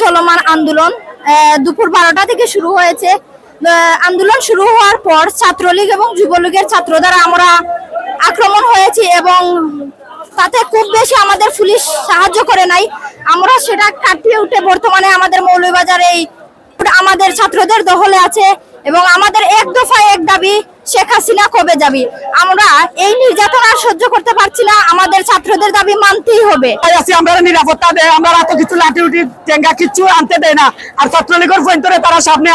চলমান আন্দোলন দুপুর 12টা থেকে শুরু হয়েছে। আন্দোলন শুরু হওয়ার পর ছাত্রলীগ এবং যুবলীগের ছাত্র দ্বারা আমরা আক্রমণ হয়েছি এবং তাতে খুব বেশি আমাদের পুলিশ সাহায্য করে নাই। আমরা সেটা কাটিয়ে উঠে বর্তমানে আমাদের মৌলভীবাজার এই আমাদের ছাত্রদের দখলে আছে এবং আমাদের এক দফায় এক দাবি, শেখ হাসিনা কবে যাবি। আমরা এই নির্যাতন আর সহ্য করতে পারছি না, আমাদের ছাত্রদের দাবি মানতেই হবে। আমরা নিরাপত্তা দেয়, আমরা এত কিছু লাঠি উঠি টেঙ্গা কিছু আনতে দেয় না। আর ছাত্রলীগের পয়েন্টরে তারা সামনে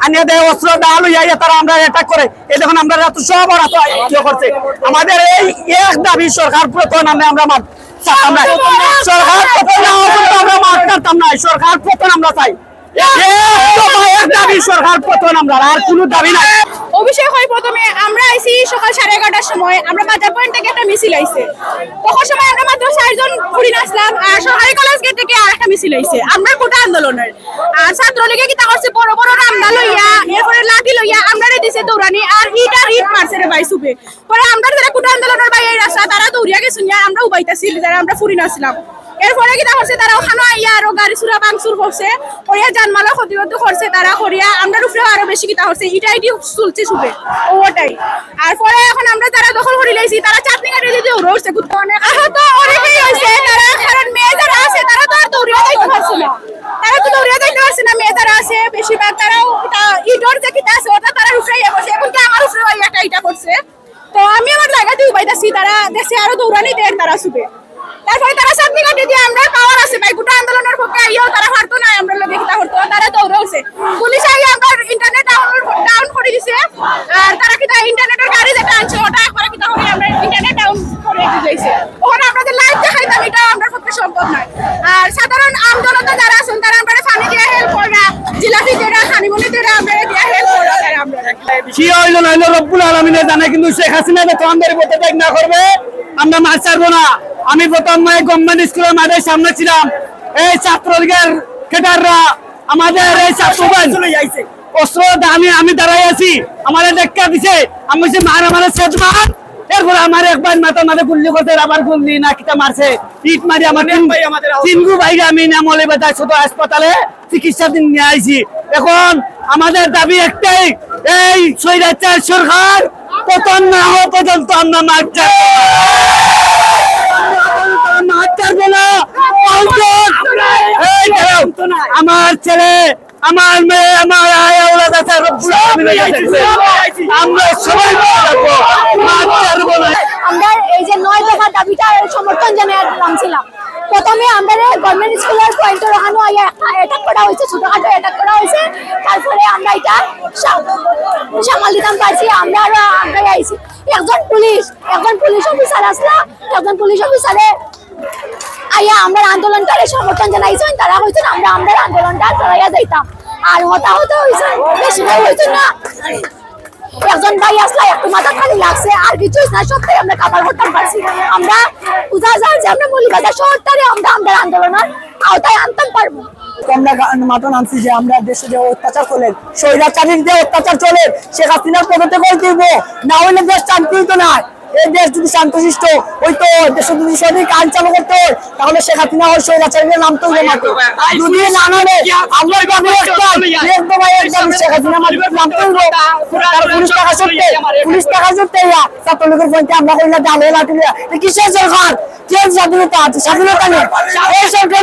আনিয়ে দেয় অস্ত্র ডাল হইয়া তারা আমরা অ্যাটাক করে। এই দেখুন আমরা এত সব ওরা তো করছে। আমাদের এই এক দাবি সরকার প্রথম আমরা সরকার প্রথম আমরা মাঠ কাটতাম না, সরকার প্রথম আমরা চাই। সরকার প্রথম আমরা আর কোনো দাবি নাই। অভিষেক হয় প্রথমে আমরা আইসি সকাল 11:30টার সময়, আমরা বাজার পয়েন্ট থেকে একটা মিছিল আইছে। তখন সময় আমরা মাত্র 4 জন ঘুরিন আসলাম আর সরকারি কলেজ গেট থেকে আরেকটা মিছিল আইছে আমরা কোটা আন্দোলনের। আর ছাত্রলীগে কি তা করছে বড় বড় রামদা লইয়া এরপরে লাঠি লইয়া আমরা দিছে দৌড়ানি আর ইট মারছে রে ভাই সুবে। পরে আমরা যারা কোটা আন্দোলনের ভাই এই রাস্তা তারা দৌড়িয়া গেছে, আমরা উবাইতাছি যারা আমরা ফুরিন আসলাম। এরপরে কি তা করছে তারা ওখানে আইয়া আরো গাড়ি চুরা ভাঙচুর করছে, করিয়া জানমালও ক্ষতিগত করছে তারা, করিয়া আমরা উপরে আরো বেশি কিতা করছে ইটাই চলছে সুবে ওটাই। আর পরে এখন আমরা যারা দখল করে লাইছি তারা চাটনি কাটি দিয়ে উড়ছে কুত্তা অনেক আহত অনেকেই হয়েছে তারা, কারণ মেয়ে যারা আছে তারা তো আর দৌড়িয়া যাইতে পারছে না, তারা তো দৌড়িয়া যাইতে পারছে না। মেয়ে যারা আছে বেশিরভাগ তারাও ইটর যে কিতা আছে ওটা তারা উঠে বসে, এমনকি আমার উপরে একটা ইটা করছে। তো আমি আমার জায়গাতে উবাইতাছি, তারা দেখছে আরো দৌড়ানি দেন তারা সুবে। তারপরে তারা চাটনি কাটি দিয়ে আমরা পাওয়ার আছে ভাই গোটা আন্দোলনের পক্ষে আইয়াও তারা হারতো না, আমরা লোকে কিতা করতো তারা দৌড়াইছে। পুলিশ আইয়া আমরা ইন্টারনেট ডাউন করে দিছে আর তারা কিতা ইন্টারনেটের গাড়ি যেটা আনছে ওটা একবার কিতা করে আমরা ইন্টারনেট ডাউন করে দিয়েছে। ওখানে আপনাদের লাইভ দেখাইতাম, এটা আমরা পক্ষে সম্ভব নয়। আর সাধারণ আন্দোলনটা যারা আছেন তারা আমরা পানি দিয়ে হেল্প করা, জিলাপি দেরা খানিমনি দেরা আমরা দিয়ে হেল্প করা আমরা কি হইলো না হইলো রব্বুল আলামিনে জানে, কিন্তু শেখ হাসিনা তো আমাদের পথে ত্যাগ না করবে আমরা মার ছাড়বো না। আমি প্রথম গভর্নমেন্ট স্কুলের মাঠের সামনে ছিলাম, এই ছাত্রলীগের ক্যাডাররা আমাদের এই ছাত্রবান অস্ত্র আমি দাঁড়াই আছি, আমাদের দেখা দিছে, আমি বলছি মার আমার শেষ মার। এরপরে আমার একবার মাথার মাঝে গুল্লি করতে আবার গুল্লি না কিতা মারছে ইট মারি আমার তিনগু ভাইকে আমি মৌলভীবাজার ছোট হাসপাতালে চিকিৎসা দিন নিয়ে আইছি। এখন আমাদের দাবি একটাই, এই স্বৈরাচার সরকার পতন না হওয়া পর্যন্ত আমরা মাঠ আমার ছেলে আমার মেয়ে আমার আমরা সবাই আমরা এই যে 9 দফা দাবিটা সমর্থন জানিয়ে নামছিলাম। প্রথমে আমাদের গভর্নমেন্ট স্কুলের পয়েন্টে ওখানে অ্যাটাক করা হয়েছে, ছোটখাটো অ্যাটাক করা হয়েছে। তারপরে আমরা এটা সামাল দিতাম পারছি, আমরা আইছি। একজন পুলিশ অফিসার আসলা, একজন পুলিশ অফিসারে আইয়া আমরা আন্দোলনটারে সমর্থন জানাইছেন, তারা হইছেন আমরা আন্দোলনটা চালাইয়া যাইতাম। আর হতাহত হয়েছে বেশি হয়েছে না, একজন ভাই আসলা একটু মাথা খালি লাগছে আর কিছু না, সত্যি আমরা কাবার করতে পারছি। আমরা বুঝা যায় যে আমরা মৌলভীবাজার শহরটারে আমরা আন্দোলনের আওতায় আনতে পারবো। আমরা মাঠে নামছি যে আমরা দেশে যে অত্যাচার চলে, স্বৈরাচারীর যে অত্যাচার চলে শেখ হাসিনার পদত্যাগ করে দিব, না হইলে দেশ শান্তি হইতো না। এই দেশ যদি শান্তশিষ্ট হইতো, দেশে যদি সঠিক আইন চালু করতে হয়, তাহলে শেখ হাসিনা ওই স্বৈরাচারীদের নামতে হবে মাঠে। যদি না নামে আমরা শেখ হাসিনা নামতে হইব। পুলিশ টাকা সত্যি ছাত্রলীগের পয়েন্টে আমরা কইলা ডালে লাঠি কিসের সরকার, কে স্বাধীনতা আছে? স্বাধীনতা নেই, এই সরকার